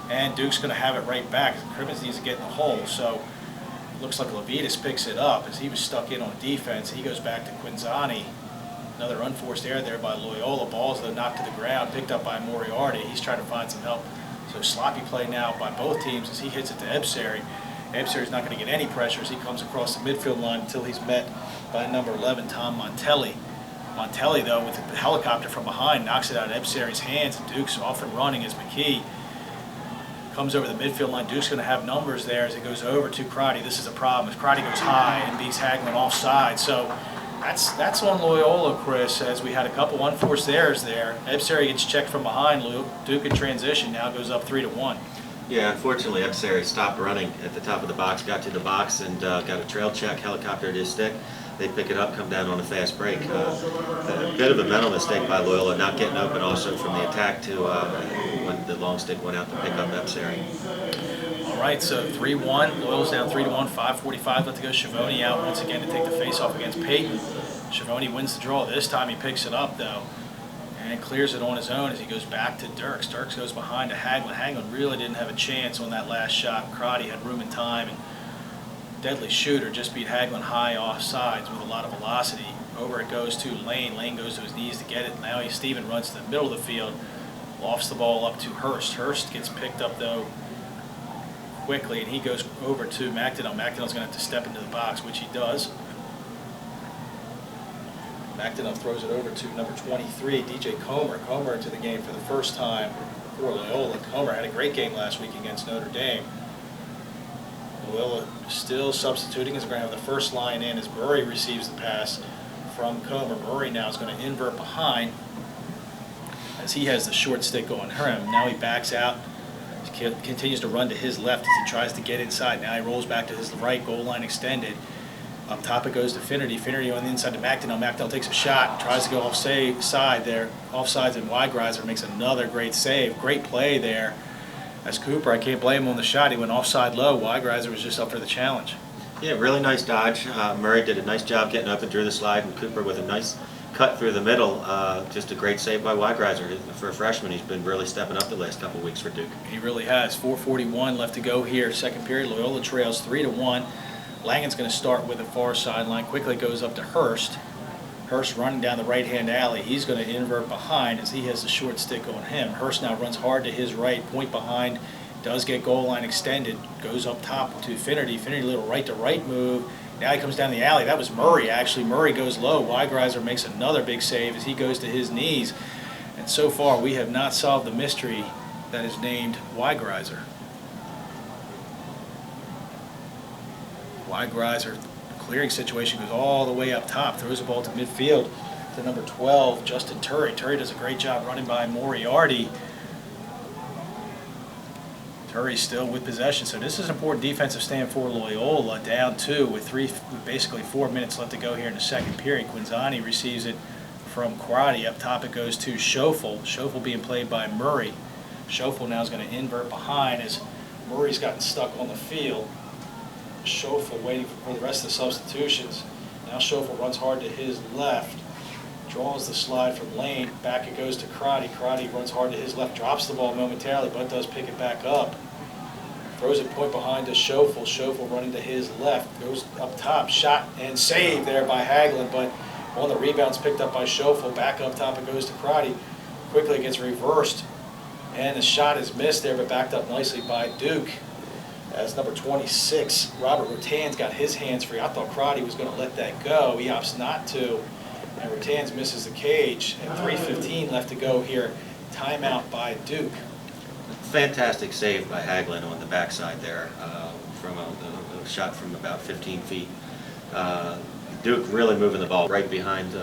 and Duke's going to have it right back. Crimmins needs to get in the hole, so it looks like Levitas picks it up as he was stuck in on defense. He goes back to Quinzani. Another unforced error there by Loyola. Ball's though knocked to the ground, picked up by Moriarty. He's trying to find some help. So sloppy play now by both teams as he hits it to Ebsary. Ebsary's not going to get any pressure as he comes across the midfield line until he's met by number 11, Tom Montelli. Montelli, though, with the helicopter from behind, knocks it out of Ebsary's hands, and Duke's off and running as McKee comes over the midfield line. Duke's going to have numbers there as it goes over to Crotty. This is a problem as Crotty goes high and beats Hagelin offside. So that's on Loyola, Chris, as we had a couple unforced errors there. Ebsary gets checked from behind. Duke in transition now goes up 3-1. Yeah, unfortunately, Ebsary stopped running at the top of the box, got to the box, and got a trail check, helicopter to his stick. They pick it up, come down on a fast break. A bit of a mental mistake by Loyola, not getting open also from the attack to when the long stick went out to pick up Ebsary. All right, so 3-1. Loyola's down 3-1, 5:45 left to go. Schiavone out once again to take the face-off against Peyton. Schiavone wins the draw. This time he picks it up, though, and clears it on his own as he goes back to Dirks. Dirks goes behind to Hagelin. Hagelin really didn't have a chance on that last shot. Crotty had room and time, and deadly shooter just beat Hagelin high off sides with a lot of velocity. Over it goes to Lane. Lane goes to his knees to get it. Now Steven runs to the middle of the field, lofts the ball up to Hurst. Hurst gets picked up, though, quickly, and he goes over to McDonnell. McDonnell's going to have to step into the box, which he does. McDonnell throws it over to number 23, DJ Comer. Comer into the game for the first time for Loyola. Comer had a great game last week against Notre Dame. Loyola still substituting as we're going to have the first line in as Murray receives the pass from Comer. Murray now is going to invert behind as he has the short stick on him. Now he backs out. He continues to run to his left as he tries to get inside. Now he rolls back to his right, goal line extended. Up top it goes to Finnerty. Finnerty on the inside to McDonnell. McDonnell takes a shot, tries to go offside there. Offsides, and Weigreiser makes another great save. Great play there. As Cooper, I can't blame him on the shot. He went offside low. Weigreiser was just up for the challenge. Yeah, really nice dodge. Murray did a nice job getting up and drew the slide, and Cooper with a nice cut through the middle. Just a great save by Weigreiser. For a freshman, he's been really stepping up the last couple of weeks for Duke. He really has. 4:41 left to go here. Second period. Loyola trails 3-1. Langen's going to start with the far sideline. Quickly goes up to Hurst. Hurst running down the right-hand alley. He's going to invert behind as he has the short stick on him. Hurst now runs hard to his right, point behind, does get goal line extended, goes up top to Finnerty. Finnerty, a little right-to-right move. Now he comes down the alley. That was Murray, actually. Murray goes low. Weigreiser makes another big save as he goes to his knees. And so far, we have not solved the mystery that is named Weigreiser. Weigreiser, clearing situation, goes all the way up top, throws the ball to midfield to number 12, Justin Turry. Turry does a great job running by Moriarty. Turry still with possession, so this is an important defensive stand for Loyola, down 2 with basically 4 minutes left to go here in the second period. Quinzani receives it from Crotty. Up top it goes to Schoeffel. Schoeffel being played by Murray. Schoeffel now is going to invert behind as Murray's gotten stuck on the field. Schoeffel waiting for the rest of the substitutions. Now Schoeffel runs hard to his left, draws the slide from Lane. Back it goes to Crotty. Crotty runs hard to his left, drops the ball momentarily, but does pick it back up. Throws it point behind to Schoeffel. Schoeffel running to his left, goes up top, shot and save there by Hagelin, but on the rebounds picked up by Schoeffel. Back up top it goes to Crotty. Quickly it gets reversed, and the shot is missed there, but backed up nicely by Duke. As number 26, Robert Rutan's got his hands free. I thought Crotty was going to let that go. He opts not to, and Rutan's misses the cage. And 3:15 left to go here. Timeout by Duke. Fantastic save by Hagelin on the backside there from a shot from about 15 feet. Duke really moving the ball right behind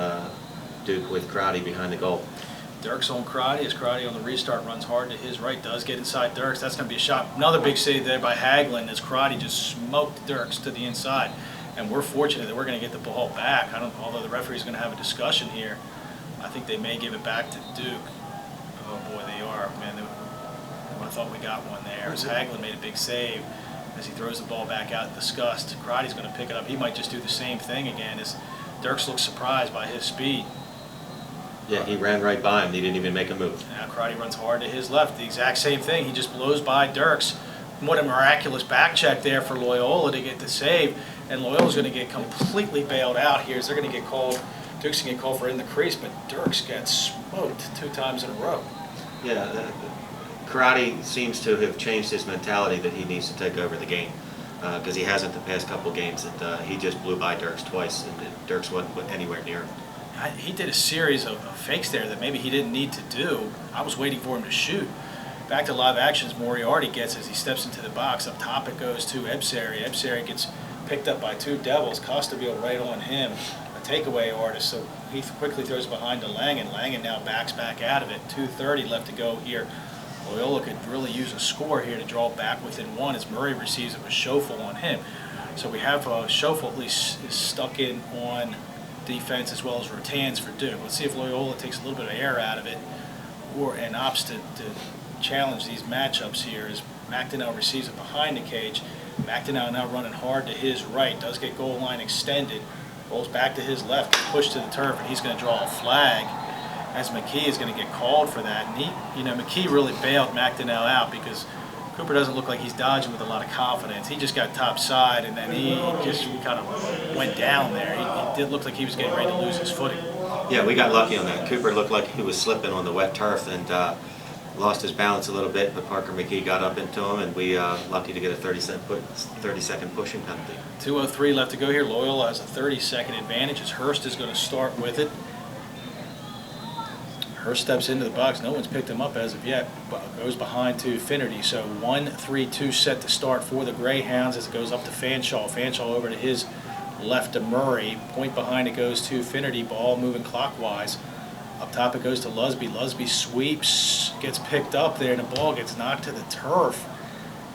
Duke with Crotty behind the goal. Dirks on Crotty as Crotty on the restart runs hard to his right, does get inside Dirks. That's going to be a shot. Another big save there by Hagelin as Crotty just smoked Dirks to the inside. And we're fortunate that we're going to get the ball back. Although the referee's going to have a discussion here, I think they may give it back to Duke. Oh boy, they are. Man, I thought we got one there as Hagelin made a big save as he throws the ball back out in disgust. Crotty's going to pick it up. He might just do the same thing again as Dirks looks surprised by his speed. Yeah, he ran right by him. He didn't even make a move. Now Karate runs hard to his left. The exact same thing. He just blows by Dirks. What a miraculous back check there for Loyola to get the save. And Loyola's going to get completely bailed out here as they're going to get called. Duke's going to get called for in the crease, but Dirks gets smoked 2 times in a row. Yeah, Karate seems to have changed his mentality that he needs to take over the game because he hasn't the past couple games. And he just blew by Dirks twice, and Dirks wasn't anywhere near him. He did a series of fakes there that maybe he didn't need to do. I was waiting for him to shoot. Back to live actions, Moriarty gets as he steps into the box. Up top it goes to Ebsary. Ebsary gets picked up by 2 Devils. Costabile right on him, a takeaway artist. So he quickly throws behind to Langen. Langen now backs back out of it. 2:30 left to go here. Loyola could really use a score here to draw back within 1 as Murray receives it with Schoeffel on him. So we have Schoeffel at least is stuck in on defense as well as Rotans for Duke. Let's see if Loyola takes a little bit of air out of it and opts to challenge these matchups here as McDonnell receives it behind the cage. McDonnell now running hard to his right, does get goal line extended, rolls back to his left, pushed to the turf, and he's going to draw a flag as McKee is going to get called for that. And McKee really bailed McDonnell out because Cooper doesn't look like he's dodging with a lot of confidence. He just got top side, and then he just kind of went down there. He did look like he was getting ready to lose his footing. Yeah, we got lucky on that. Cooper looked like he was slipping on the wet turf and lost his balance a little bit, but Parker McKee got up into him, and we lucky to get a 30-second pushing penalty. 2:03 left to go here. Loyola has a 30-second advantage as Hurst is going to start with it. Hurst steps into the box. No one's picked him up as of yet, but goes behind to Finnerty. So 1-3-2 set to start for the Greyhounds as it goes up to Fanshawe. Fanshawe over to his left to Murray. Point behind it goes to Finnerty. Ball moving clockwise. Up top it goes to Lusby. Lusby sweeps, gets picked up there, and the ball gets knocked to the turf.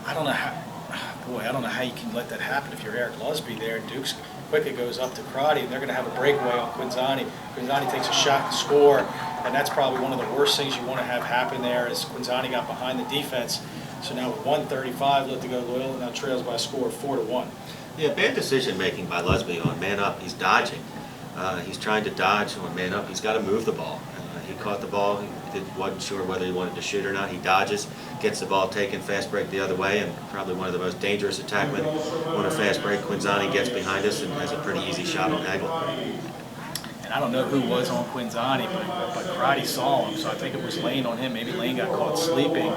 I don't know how you can let that happen if you're Eric Lusby there. Duke's quickly goes up to Crotty, and they're going to have a breakaway on Quinzani. Quinzani takes a shot to score, and that's probably one of the worst things you want to have happen there as Quinzani got behind the defense. So now with 1:35 left to go, Loyola now trails by a score of 4-1. Yeah, bad decision making by Lusby on man up. He's dodging. He's trying to dodge on man up. He's got to move the ball. He caught the ball. He wasn't sure whether he wanted to shoot or not. He dodges, gets the ball taken, fast break the other way, and probably one of the most dangerous attackmen on a fast break. Quinzani gets behind us and has a pretty easy shot on Hagel. And I don't know who was on Quinzani, but Crotty saw him, so I think it was Lane on him. Maybe Lane got caught sleeping,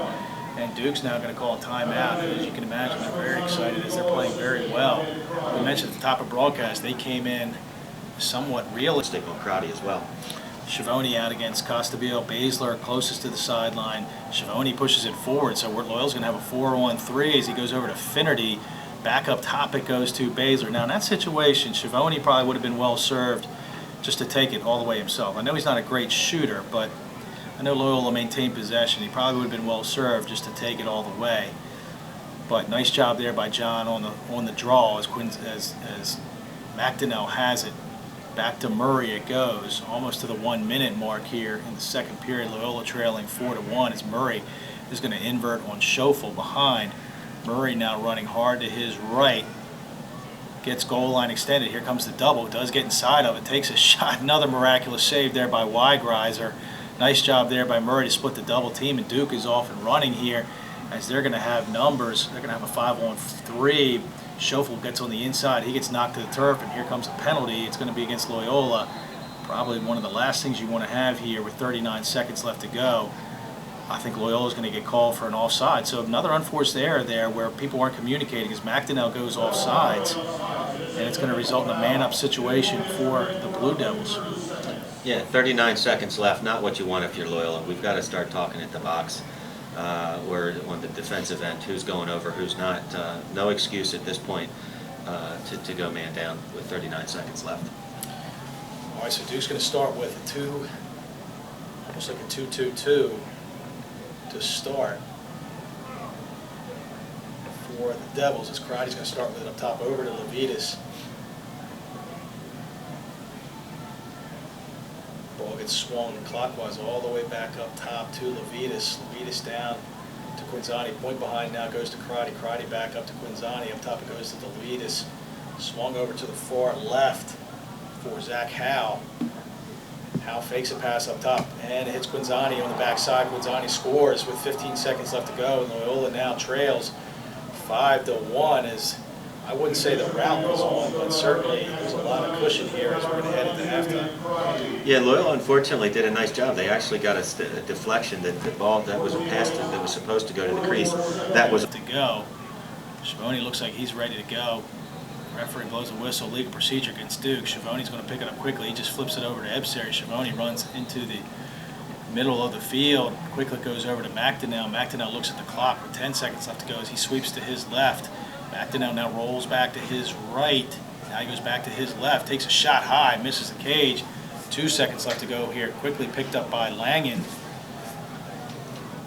and Duke's now going to call a timeout. And as you can imagine, they're very excited as they're playing very well. We mentioned at the top of broadcast, they came in somewhat realistic on Crotty as well. Schiavone out against Costabile. Baszler closest to the sideline. Schiavone pushes it forward, so Loyola's going to have a 4-on-3 as he goes over to Finnerty. Back up top it goes to Baszler. Now in that situation, Schiavone probably would have been well served just to take it all the way himself. I know he's not a great shooter, but I know Loyola maintained possession. He probably would have been well served just to take it all the way. But nice job there by John on the draw as McDonnell has it. Back to Murray it goes, almost to the 1-minute mark here in the second period. Loyola trailing 4-1 as Murray is going to invert on Schoeffel behind. Murray now running hard to his right. Gets goal line extended. Here comes the double. Does get inside of it. Takes a shot. Another miraculous save there by Weigreiser. Nice job there by Murray to split the double team. And Duke is off and running here as they're going to have numbers. They're going to have a 5-on-3. Schoeffel gets on the inside. He gets knocked to the turf, and here comes a penalty. It's going to be against Loyola. Probably one of the last things you want to have here with 39 seconds left to go. I think Loyola's going to get called for an offside. So another unforced error there where people aren't communicating as McDonnell goes offsides, and it's going to result in a man-up situation for the Blue Devils. Yeah, 39 seconds left. Not what you want if you're Loyola. We've got to start talking at the box. We're on the defensive end, who's going over, who's not. No excuse at this point to go man down with 39 seconds left. All right, so Duke's going to start with almost like a 2-2-2 to start for the Devils as Karate's going to start with it up top over to Levitas. Ball gets swung clockwise all the way back up top to Levitas. Levitas down to Quinzani. Point behind now goes to Karate. Karate back up to Quinzani. Up top it goes to Levitas. Swung over to the far left for Zach Howe. Hal fakes a pass up top and hits Quinzani on the backside. Quinzani scores with 15 seconds left to go, and Loyola now trails 5-1. As I wouldn't say the route was on, but certainly there's a lot of cushion here as we're going to head into halftime. Yeah, Loyola unfortunately did a nice job. They actually got a deflection, that the ball that was a pass that was supposed to go to the crease. That was to go. Schiavone looks like he's ready to go. Referee blows a whistle, legal procedure against Duke. Schiavone's going to pick it up quickly. He just flips it over to Ebsary. Schiavone runs into the middle of the field. Quickly goes over to McDonnell. McDonnell looks at the clock with 10 seconds left to go as he sweeps to his left. McDonnell now rolls back to his right. Now he goes back to his left, takes a shot high, misses the cage. 2 seconds left to go here. Quickly picked up by Langen.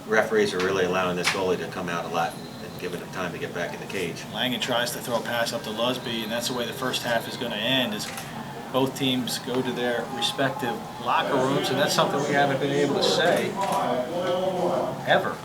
referees are really allowing this goalie to come out a lot and giving him time to get back in the cage. Langen tries to throw a pass up to Lusby, and that's the way the first half is going to end, as both teams go to their respective locker rooms, and that's something we haven't been able to say ever.